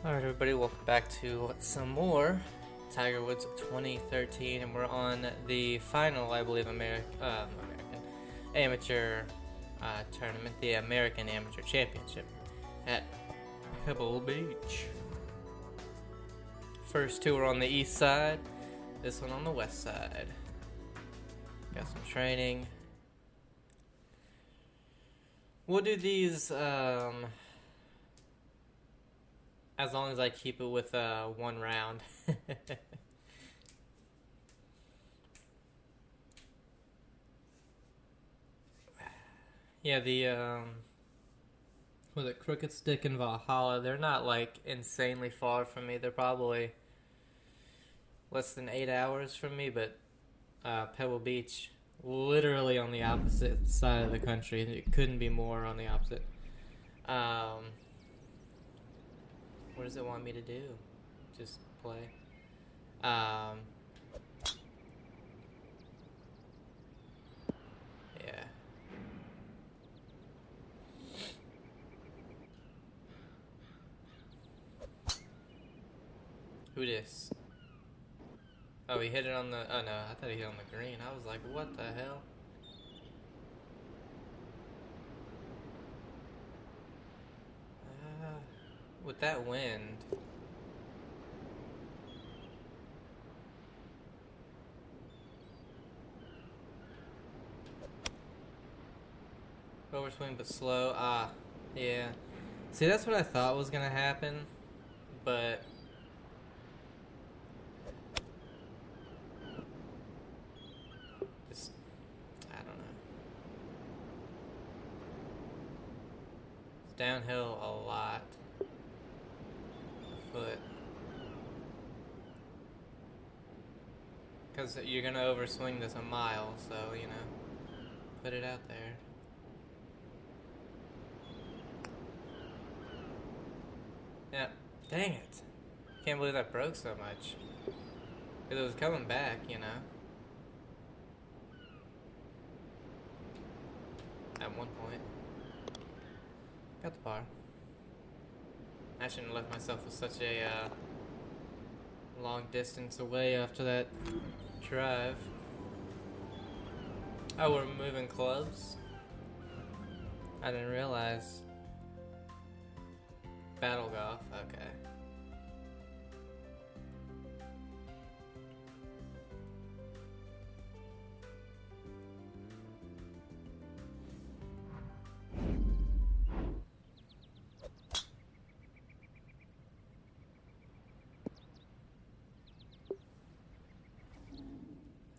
Alright, everybody, welcome back to some more Tiger Woods 2013, and we're on the final, I believe, American Amateur tournament, the American Amateur Championship at Pebble Beach. First two are on the east side, this one on the west side. Got some training. We'll do these, as long as I keep it with one round. Yeah, the was it Crooked Stick and Valhalla? They're not like insanely far from me. They're probably less than 8 hours from me, but Pebble Beach, literally on the opposite side of the country. It couldn't be more on the opposite. What does it want me to do? Just play. Yeah. Who this? Oh, he hit it on the. Oh no, I thought he hit on the green. I was like, what the hell? With that wind. Overswing but slow. Yeah. See, that's what I thought was gonna happen, but just I don't know. It's downhill a lot. A foot. Because you're gonna overswing this a mile, so you know, put it out there. Yeah, dang it. Can't believe that broke so much. Because it was coming back, you know. At one point. Got the par. I shouldn't have left myself with such a long distance away after that drive. Oh, we're moving clubs? I didn't realize. Battle golf, okay.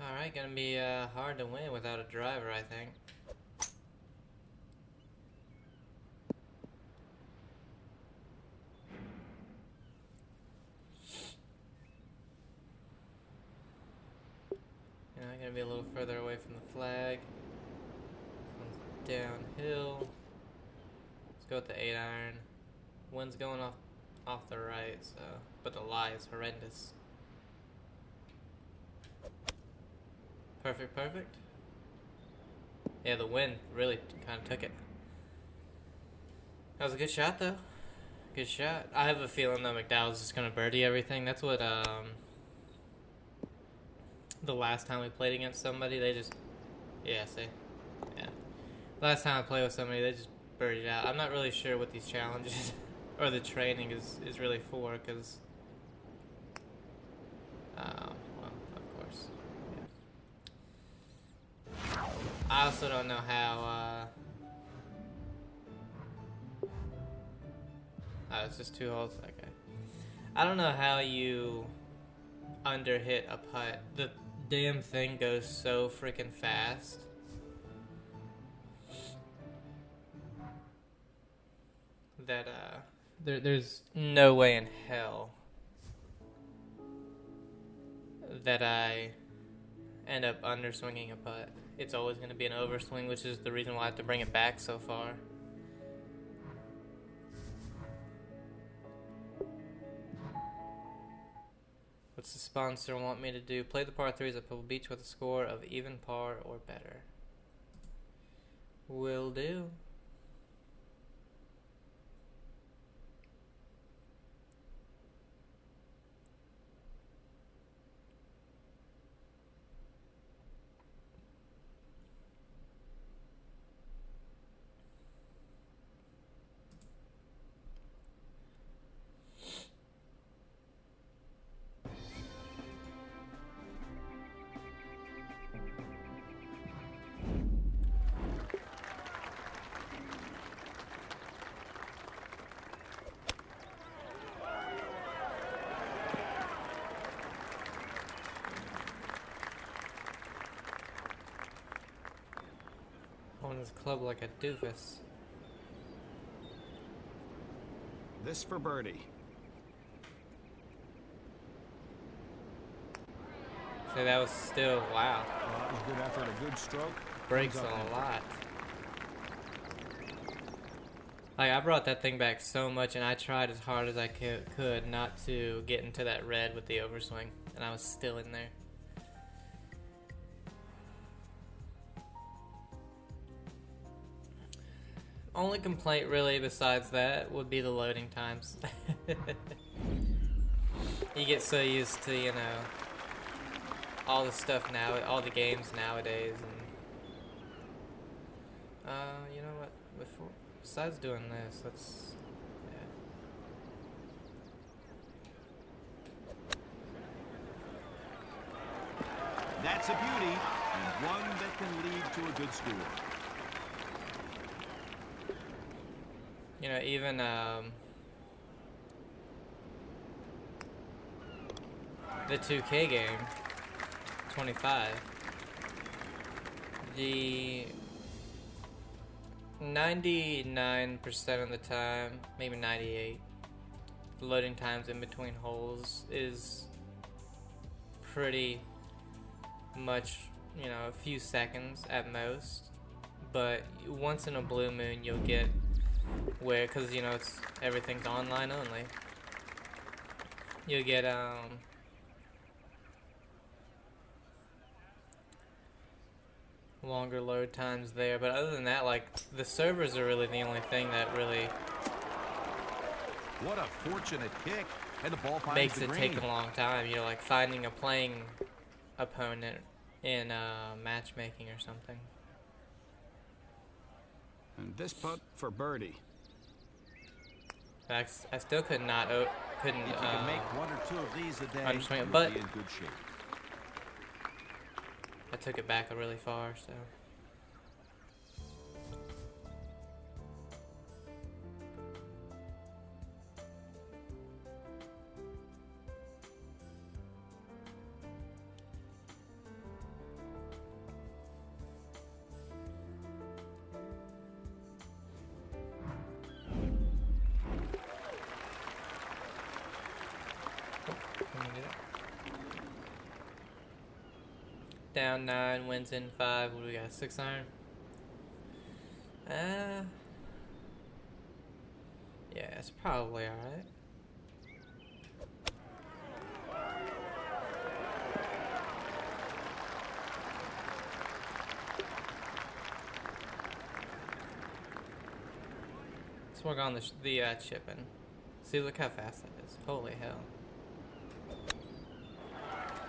Alright, gonna be hard to win without a driver, I think. Gonna be a little further away from the flag. This one's downhill. Let's go with the 8-iron. Wind's going off the right, so but the lie is horrendous. Perfect. Yeah, the wind really kind of took it. That was a good shot, though. Good shot. I have a feeling that McDowell's just gonna birdie everything. That's what the last time we played against somebody, they just yeah. Last time I played with somebody, they just birdied out. I'm not really sure what these challenges or the training is really for, because well, of course. Yeah. I also don't know how. Oh, it's just 2 holes. Okay. I don't know how you underhit a putt. The damn thing goes so freaking fast. That there's no way in hell that I end up underswinging a putt. It's always going to be an overswing, which is the reason why I have to bring it back so far. What's the sponsor want me to do? Play the par 3s at Pebble Beach with a score of even par or better. Will do. this club like a doofus. This for birdie. So that was still, wow. Well, that was a good effort, a good stroke. Breaks a lot. Like, I brought that thing back so much, and I tried as hard as I could not to get into that red with the overswing, and I was still in there. Only complaint really besides that would be the loading times. You get so used to, you know, all the stuff now, all the games nowadays, and you know what? Besides doing this, let's, yeah. That's a beauty, and one that can lead to a good score. You know, even the 2K game, 25, the 99% of the time, maybe 98, the loading times in between holes is pretty much, you know, a few seconds at most. But once in a blue moon, you'll get where, because, you know, everything's online only, you'll get longer load times there. But other than that, like, the servers are really the only thing that really What a fortunate kick, and the ball finds makes the it green. take a long time. You know, like finding a playing opponent in matchmaking or something. And this putt for birdie. I still couldn't If you can make one or two of these a day, underswing it, you'll but be in good shape. I took it back really far, so. Down 9, wins in 5. What do we got? 6 iron? Yeah, it's probably alright. Let's work on the chipping. See, look how fast that is. Holy hell.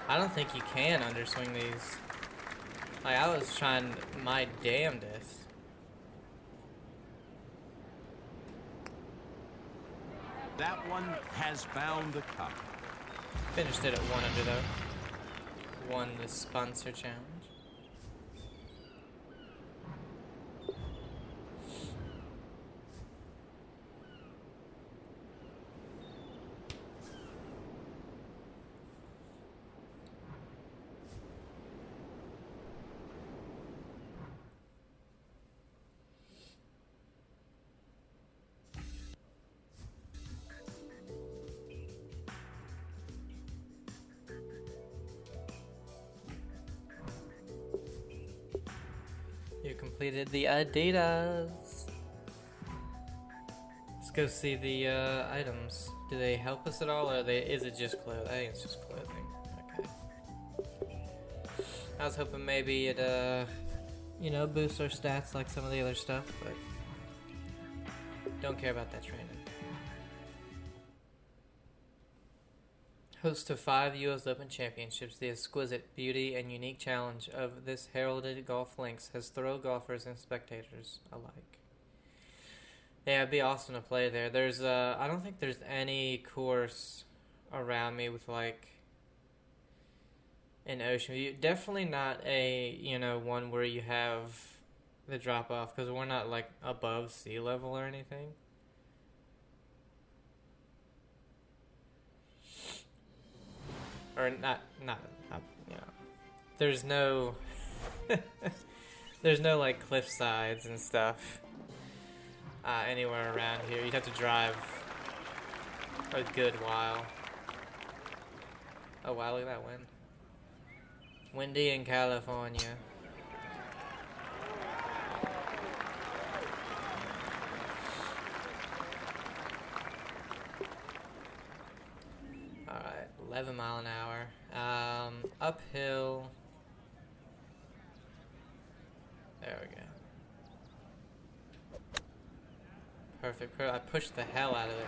I don't think you can underswing these. Like, I was trying my damnedest. That one has found the cup. Finished it at 1 under though. Won the sponsor challenge. You completed the Adidas. Let's go see the items. Do they help us at all, or is it just clothing? I think it's just clothing. Okay. I was hoping maybe it, you know, boosts our stats like some of the other stuff, but don't care about that training. Host to 5 U.S. Open Championships, the exquisite beauty and unique challenge of this heralded golf links has thrilled golfers and spectators alike. Yeah, it'd be awesome to play there. There's, I don't think there's any course around me with, like, an ocean view. Definitely not a, you know, one where you have the drop off, because we're not, like, above sea level or anything. Or not, you know, there's no, There's no like cliff sides and stuff anywhere around here. You'd have to drive a good while. Oh wow, look at that wind. Windy in California. Alright, 11 mile an hour. Uphill. There we go. Perfect. I pushed the hell out of it.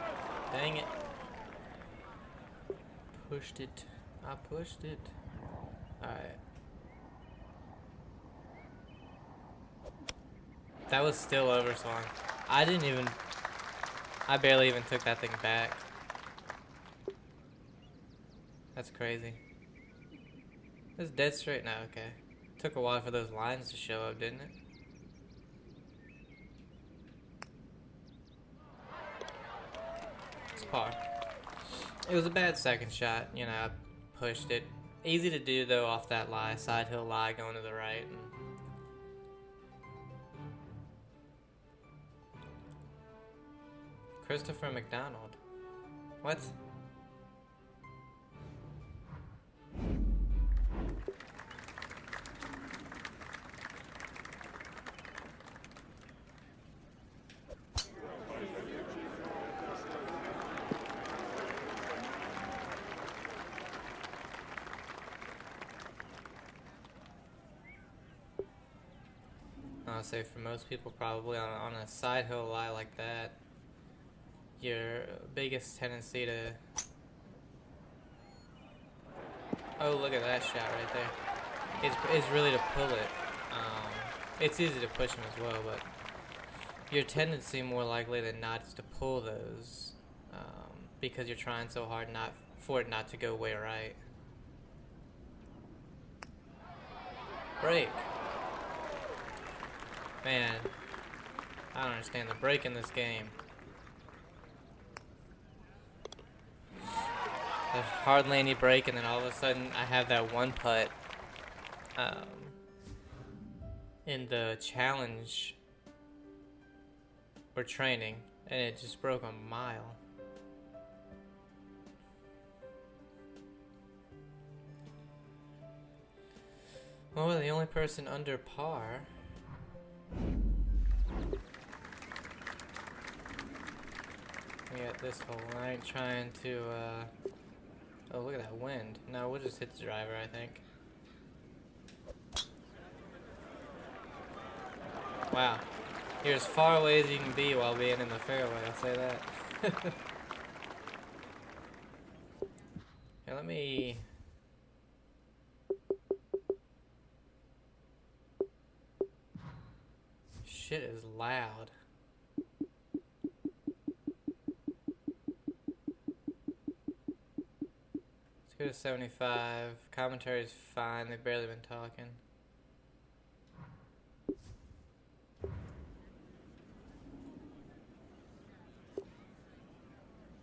Dang it. Pushed it. I pushed it. Alright. That was still overswung. I barely even took that thing back. That's crazy. It's dead straight now, okay. Took a while for those lines to show up, didn't it? It's par. It was a bad second shot, you know, I pushed it. Easy to do though off that lie, side hill lie going to the right. Christopher McDonald. What? I'll say for most people probably on a side hill lie like that, your biggest tendency to... Oh, look at that shot right there. It's really to pull it. It's easy to push them as well, but your tendency more likely than not is to pull those because you're trying so hard for it not to go way right. Break. Man, I don't understand the break in this game. There's hardly any break, and then all of a sudden I have that one putt in the challenge we're training, and it just broke a mile. Well, we're the only person under par. We got this hole. I ain't trying to, oh, look at that wind. No, we'll just hit the driver, I think. Wow. You're as far away as you can be while being in the fairway, I'll say that. Here, let me... Shit is loud. Let's go to 75. Commentary's fine. They've barely been talking.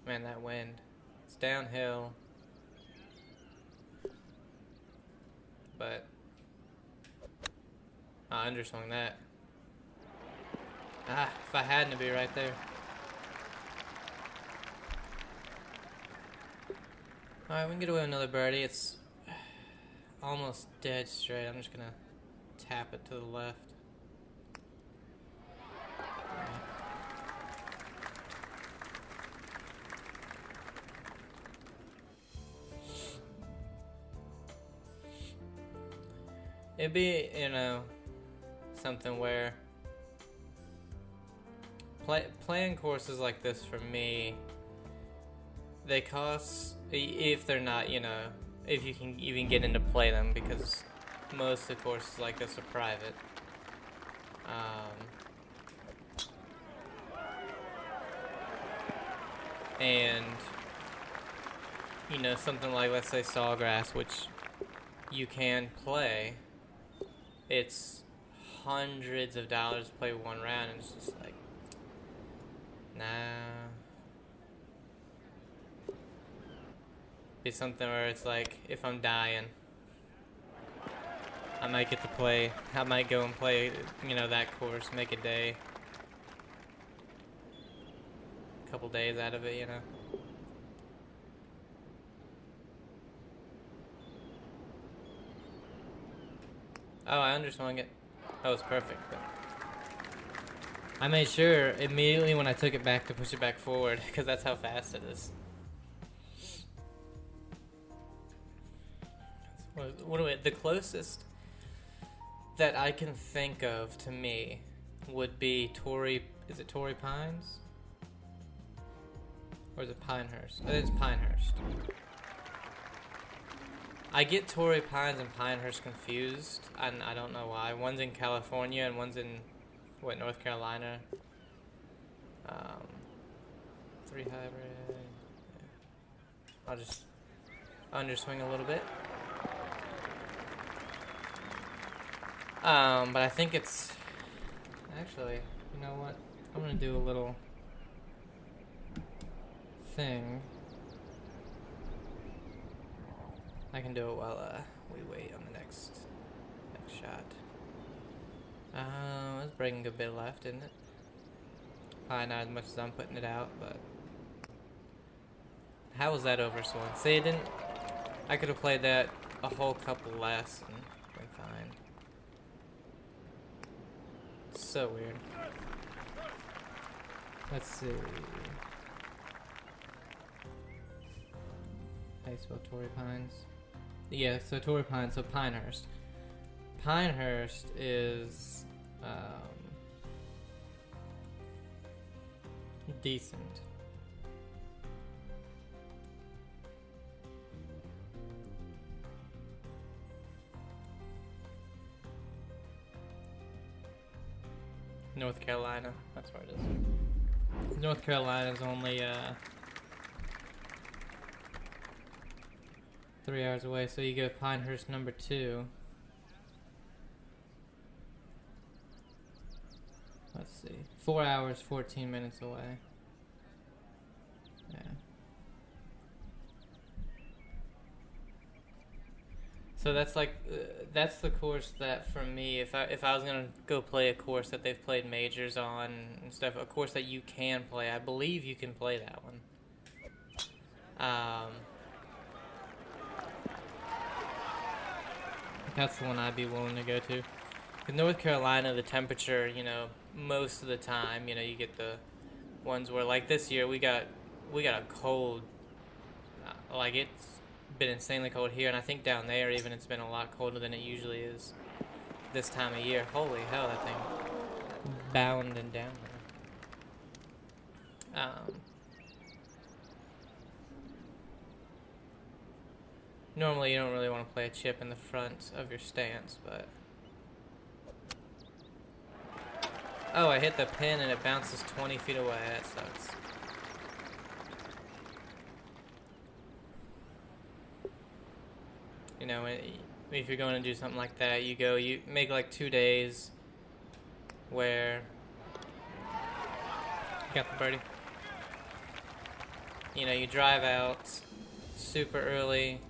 Man, that wind. It's downhill. But I underswung that. Ah, if I hadn't, it'd be right there. Alright, we can get away with another birdie. It's almost dead straight. I'm just gonna tap it to the left. It'd be, you know, something where playing courses like this for me, they cost, if they're not, you know, if you can even get in to play them, because most of the courses like this are private. And, you know, something like, let's say, Sawgrass, which you can play, it's hundreds of dollars to play one round, and it's just like, nah. Be something where it's like, if I'm dying, I might get to play. I might go and play, you know, that course, make a day, a couple days out of it, you know. Oh, I underswung it. That was perfect. But I made sure immediately when I took it back to push it back forward, because that's how fast it is. The closest that I can think of to me would be Torrey. Is it Torrey Pines? Or is it Pinehurst? I think it's Pinehurst. I get Torrey Pines and Pinehurst confused, and I don't know why. One's in California and one's in, what, North Carolina? 3 hybrid. Yeah. I'll just underswing a little bit. But I think it's... Actually, you know what? I'm gonna do a little thing. I can do it while we wait on the next shot. It's breaking a bit left, isn't it? Probably not as much as I'm putting it out, but how was that overswung? See, it didn't. I could have played that a whole couple less and been fine. So weird. Let's see. How you spell Torrey Pines? Yeah, so Torrey Pines, so Pinehurst. Pinehurst is decent. North Carolina, that's where it is. North Carolina is only 3 hours away, so you go Pinehurst number 2. Let's see, 4 hours, 14 minutes away. Yeah. So that's like, that's the course that for me, if I was gonna go play a course that they've played majors on and stuff, a course that you can play, I believe you can play that one. That's the one I'd be willing to go to. In North Carolina, the temperature, you know, most of the time, you know, you get the ones where, like this year, we got a cold, like it's been insanely cold here, and I think down there even it's been a lot colder than it usually is this time of year. Holy hell, that thing bounding down there. Normally you don't really want to play a chip in the front of your stance, but... Oh, I hit the pin and it bounces 20 feet away. That sucks. You know, if you're going to do something like that, you make like 2 days where... Got the birdie. You know, you drive out super early,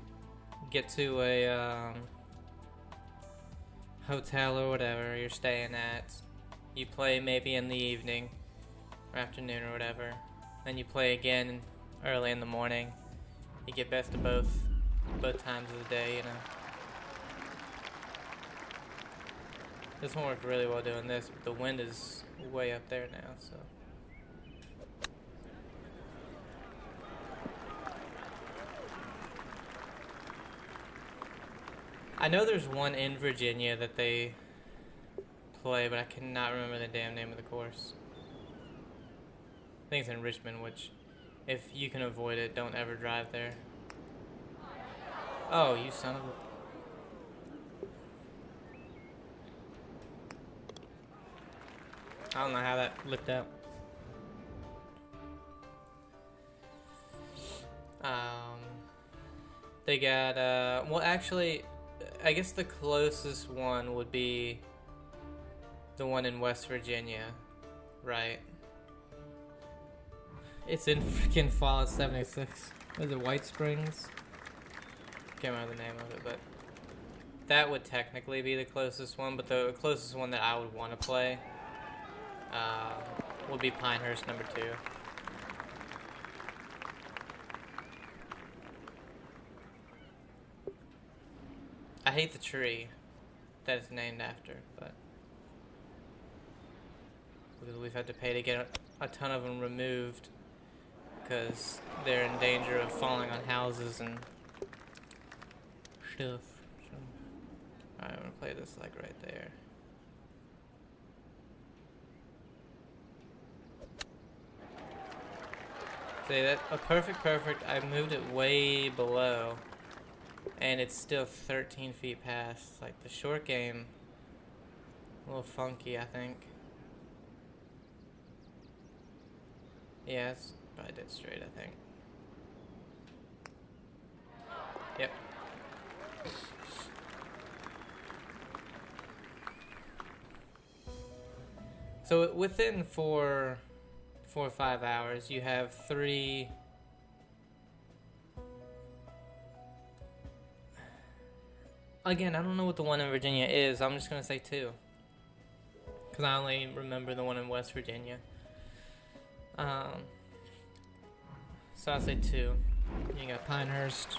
get to a hotel or whatever you're staying at. You play maybe in the evening or afternoon or whatever. Then you play again early in the morning. You get best of both times of the day, you know. This one worked really well doing this, but the wind is way up there now, so. I know there's one in Virginia that they play, but I cannot remember the damn name of the course. I think it's in Richmond, which, if you can avoid it, don't ever drive there. Oh, you son of a... I don't know how that looked out. They got, well, actually, I guess the closest one would be the one in West Virginia, right? It's in freaking Fallout 76. Is it White Springs? Can't remember the name of it, but that would technically be the closest one, but the closest one that I would want to play would be Pinehurst number 2. I hate the tree that it's named after, but because we've had to pay to get a ton of them removed because they're in danger of falling on houses and stuff. So, alright, I'm gonna play this like right there. See that a perfect. I moved it way below, and it's still 13 feet past. Like the short game, a little funky, I think. Yeah, it's probably dead straight, I think. Yep. So within 4 or 5 hours, you have 3. Again, I don't know what the one in Virginia is. I'm just gonna say 2, because I only remember the one in West Virginia. So I'll say 2. You got Pinehurst.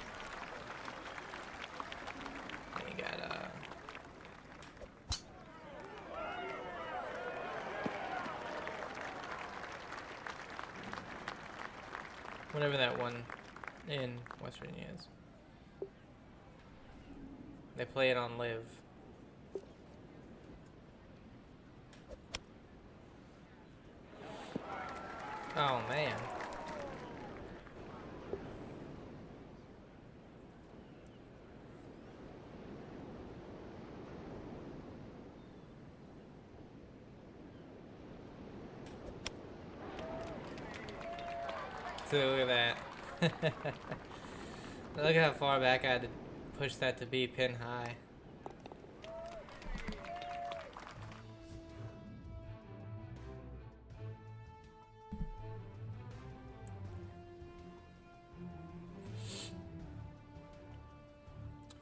And you got whatever that one in West Virginia is. They play it on Live. Oh man. So look at that. Look at how far back I had to push that to be pin high.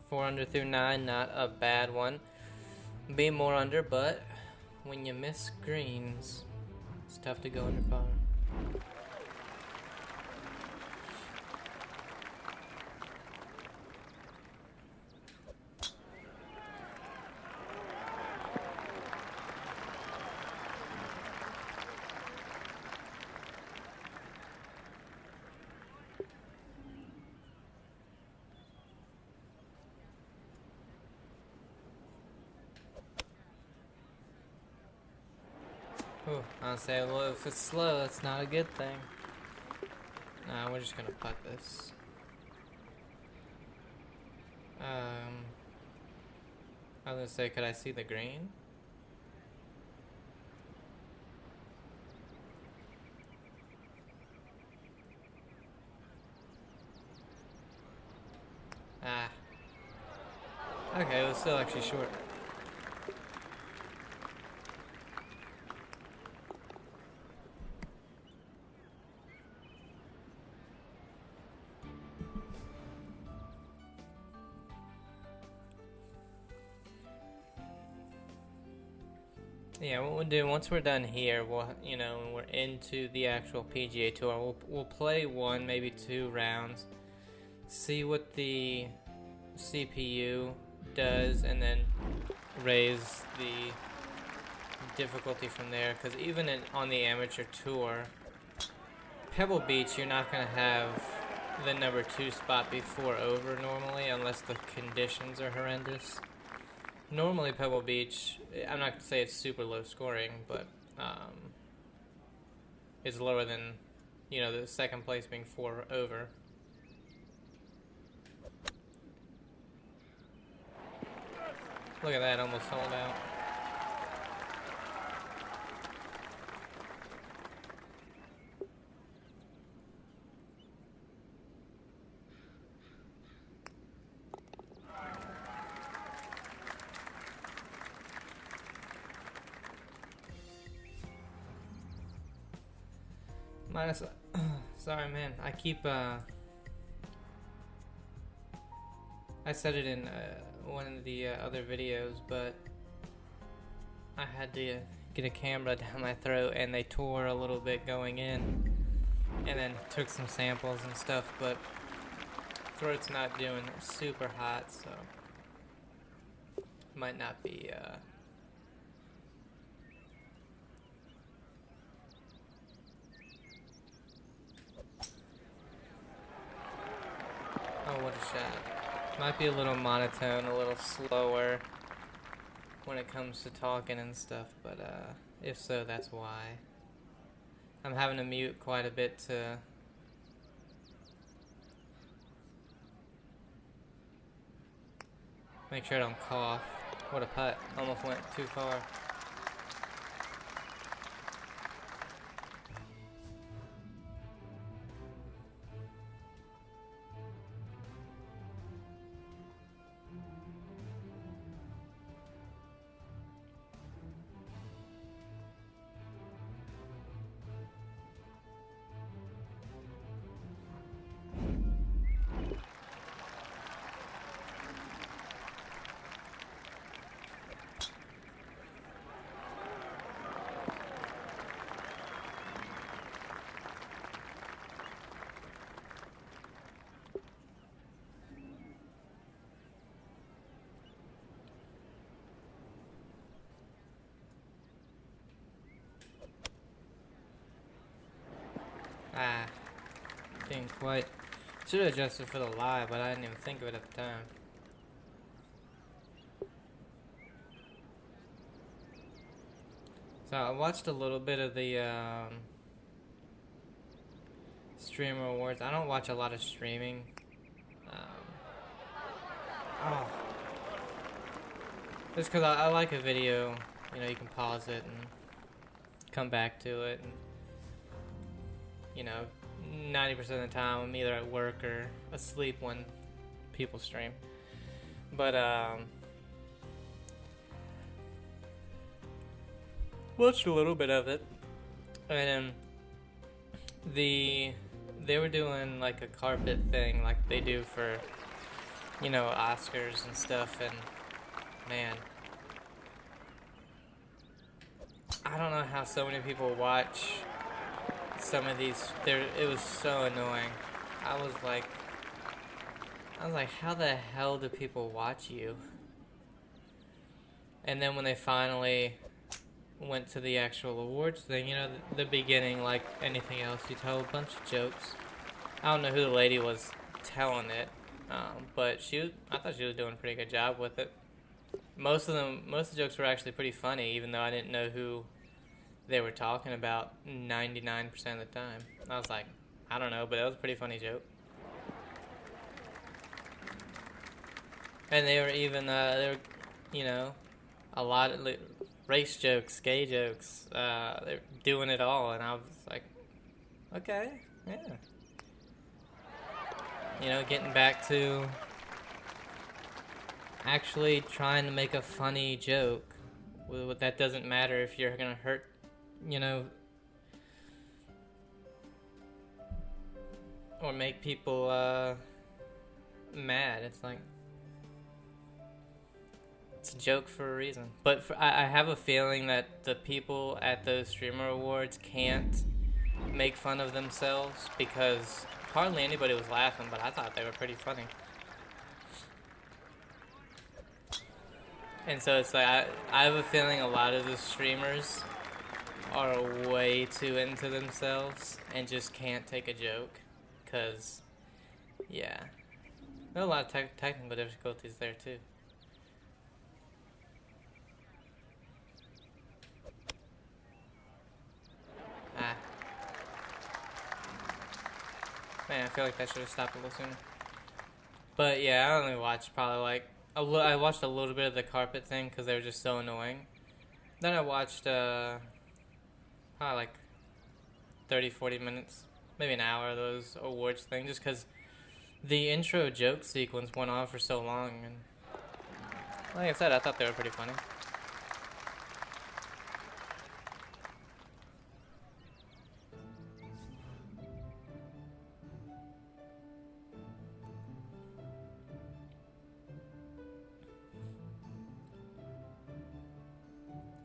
Four under through 9, not a bad one. Be more under, but when you miss greens, it's tough to go under par. Ooh, I'll say, well, if it's slow, that's not a good thing. Nah, we're just gonna putt this. I was gonna say, could I see the green? Ah. Okay, it was still actually short. Yeah, what we'll do once we're done here, we'll when we're into the actual PGA Tour, we'll play 1, maybe 2 rounds, see what the CPU does, and then raise the difficulty from there. Because even on the amateur tour, Pebble Beach, you're not gonna have the number 2 spot before over normally, unless the conditions are horrendous. Normally, Pebble Beach, I'm not going to say it's super low scoring, but it's lower than, the second place being 4 over. Look at that, almost sold out. Sorry, man. I keep I said it in one of the other videos, but I had to get a camera down my throat, and they tore a little bit going in, and then took some samples and stuff, but throat's not doing super hot, so might not be oh, what a shot. Might be a little monotone, a little slower when it comes to talking and stuff, but if so, that's why. I'm having to mute quite a bit to make sure I don't cough. What a putt. Almost went too far. Ah, didn't quite. Should have adjusted for the live, but I didn't even think of it at the time. So I watched a little bit of the streamer awards. I don't watch a lot of streaming. Oh, just because I like a video, you know, you can pause it and come back to it. And, you know, 90% of the time I'm either at work or asleep when people stream. But watched a little bit of it, and they were doing like a carpet thing, like they do for, you know, Oscars and stuff, and man, I don't know how so many people watch some of these. It was so annoying. I was like, how the hell do people watch you? And then when they finally went to the actual awards thing, you know, the beginning, like anything else, you tell a bunch of jokes. I don't know who the lady was telling it, but I thought she was doing a pretty good job with it. Most of the jokes were actually pretty funny, even though I didn't know who they were talking about 99% of the time. I was like, I don't know, but that was a pretty funny joke. And they were even, you know, a lot of race jokes, gay jokes. They're doing it all, and I was like, okay, yeah. You know, getting back to actually trying to make a funny joke. That doesn't matter if you're gonna hurt, you know, or make people mad. It's like, it's a joke for a reason. But I have a feeling that the people at those streamer awards can't make fun of themselves because hardly anybody was laughing, but I thought they were pretty funny. And so it's like, I have a feeling a lot of the streamers are way too into themselves and just can't take a joke. Because, yeah. There are a lot of technical difficulties there too. Ah. Man, I feel like that should have stopped a little sooner. But yeah, I only watched probably like I watched a little bit of the carpet thing because they were just so annoying. Then I watched probably like 30-40 minutes, maybe an hour of those awards thing, just because the intro joke sequence went on for so long, and like I said, I thought they were pretty funny.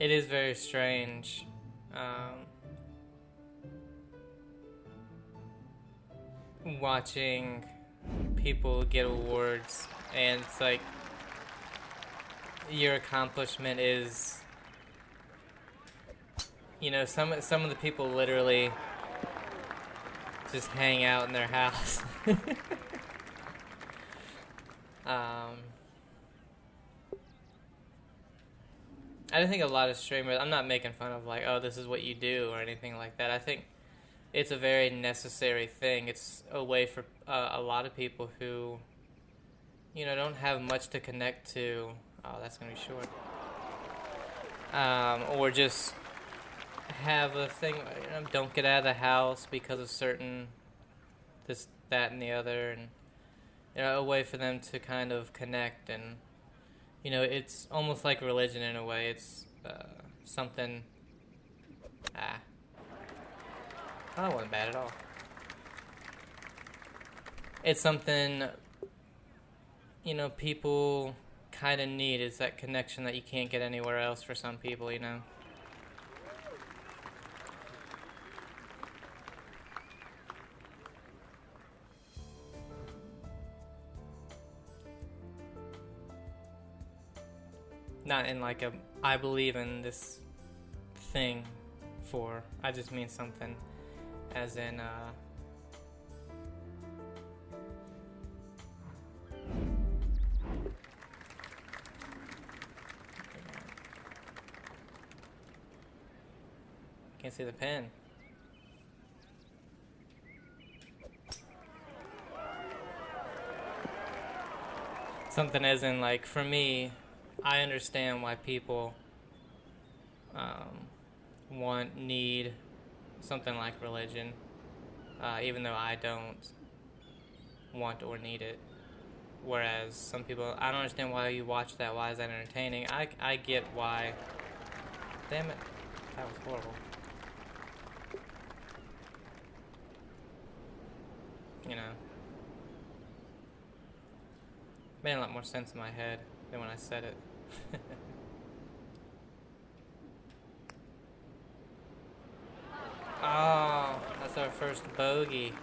it is very strange. Watching people get awards, and it's like your accomplishment is, you know, some of the people literally just hang out in their house. I don't think a lot of streamers, I'm not making fun of like, oh, this is what you do or anything like that. I think it's a very necessary thing. It's a way for a lot of people who, you know, don't have much to connect to. Oh, that's going to be short. Or just have a thing, you know, don't get out of the house because of certain this, that, and the other. And, you know, a way for them to kind of connect. And, you know, it's almost like religion in a way. It's something... Oh, that wasn't bad at all. It's something, you know, people kind of need, is that connection that you can't get anywhere else for some people, you know? Not in like a, I believe in this thing for, I just mean something as in, can't see the pen. Something as in, like, for me, I understand why people need something like religion, even though I don't want or need it. Whereas some people, I don't understand why you watch that. Why is that entertaining? I get why. Damn it, that was horrible. You know, made a lot more sense in my head than when I said it. Oh, that's our first bogey.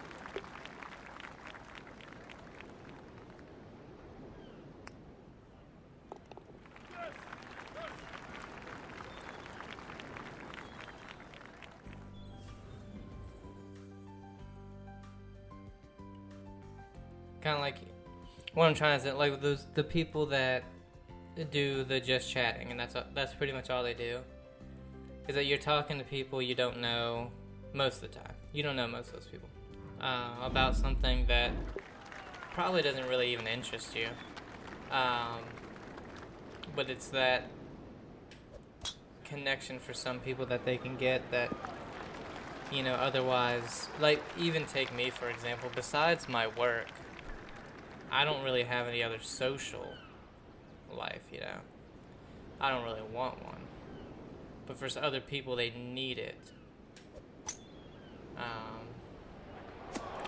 Kind of like what I'm trying to say, like the people that do the just chatting, and that's pretty much all they do. Is that you're talking to people you don't know most of the time. You don't know most of those people about something that probably doesn't really even interest you. But it's that connection for some people that they can get that, you know, otherwise, like, even take me for example. Besides my work, I don't really have any other social life, you know. I don't really want one. But for other people, they need it.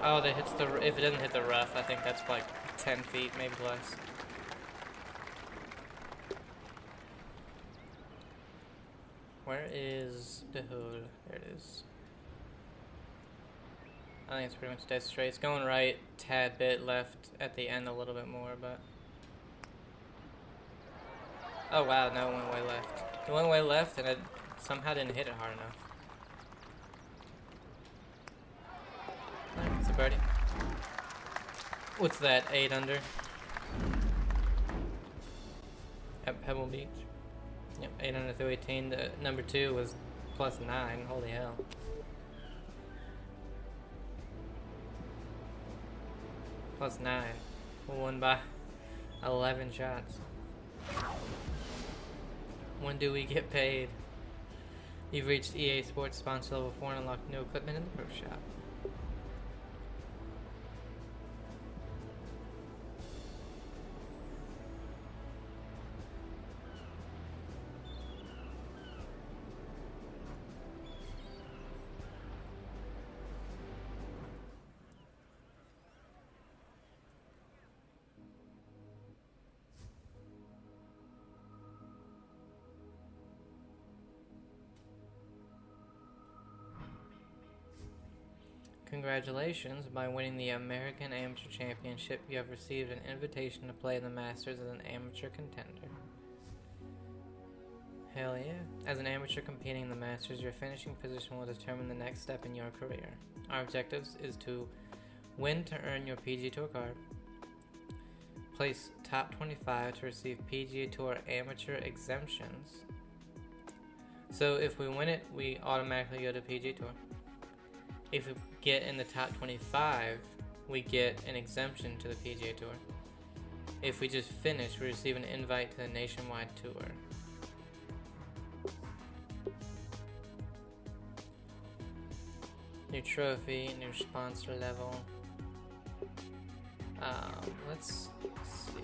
Oh, that hits the, if it doesn't hit the rough, I think that's like 10 feet, maybe less. Where is the hole? There it is. I think it's pretty much dead straight. It's going right, tad bit left at the end a little bit more, but... Oh wow, no, it went way left. It went way left and it somehow didn't hit it hard enough. It's a birdie. What's that, 8 under? At Pebble Beach. Yep, 8 under through 18. The number 2 was plus 9. Holy hell. Plus 9. Won by 11 shots. When do we get paid? You've reached EA Sports sponsor level 4 and unlocked new equipment in the pro shop. Congratulations, by winning the American Amateur Championship, you have received an invitation to play in the Masters as an amateur contender. Hell yeah. As an amateur competing in the Masters, your finishing position will determine the next step in your career. Our objectives is to win to earn your PGA Tour card, place top 25 to receive PGA Tour amateur exemptions. So if we win it, we automatically go to PGA Tour. If we get in the top 25, we get an exemption to the PGA Tour. If we just finish, we receive an invite to the nationwide tour. New trophy, new sponsor level. Let's see.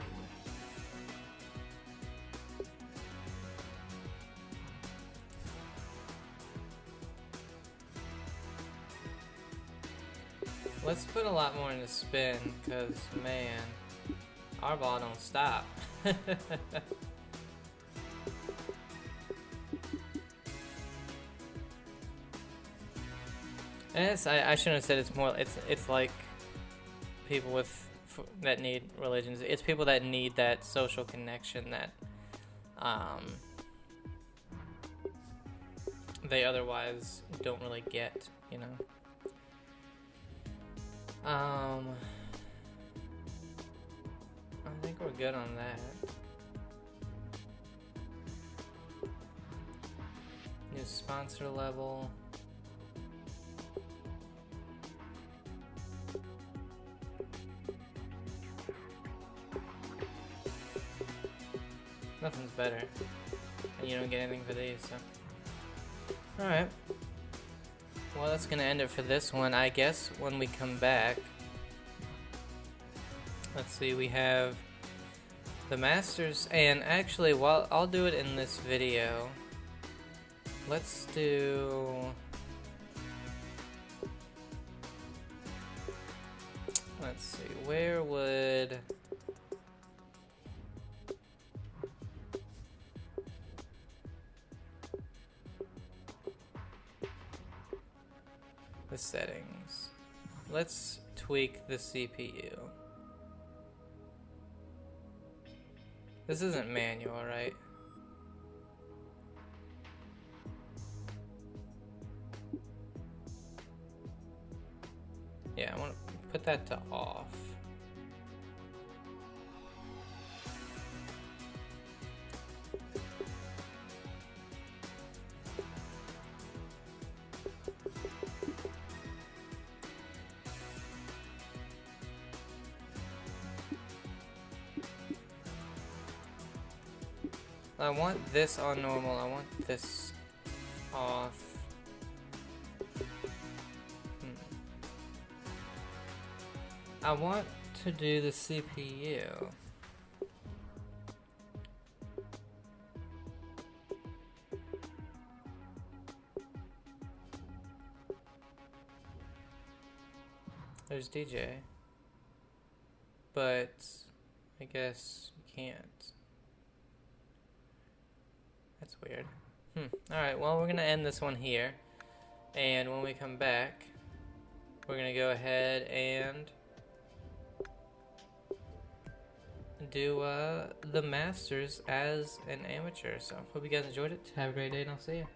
Let's put a lot more into spin, cause man, our ball don't stop. And I shouldn't have said it's more. It's like people that need religions. It's people that need that social connection that they otherwise don't really get. You know. I think we're good on that. New sponsor level. Nothing's better. And you don't get anything for these, so. Alright. Well, that's gonna end it for this one. I guess when we come back, let's see, we have the Masters, and actually, while I'll do it in this video, let's do, let's see, where would the settings, let's tweak the CPU. This isn't manual, right? Yeah, I want to put that to off. I want this on normal, I want this off. I want to do the CPU. There's DJ. But I guess you can't. That's weird. Alright, well, we're going to end this one here. And when we come back, we're going to go ahead and do the Masters as an amateur. So, hope you guys enjoyed it. Have a great day, and I'll see you.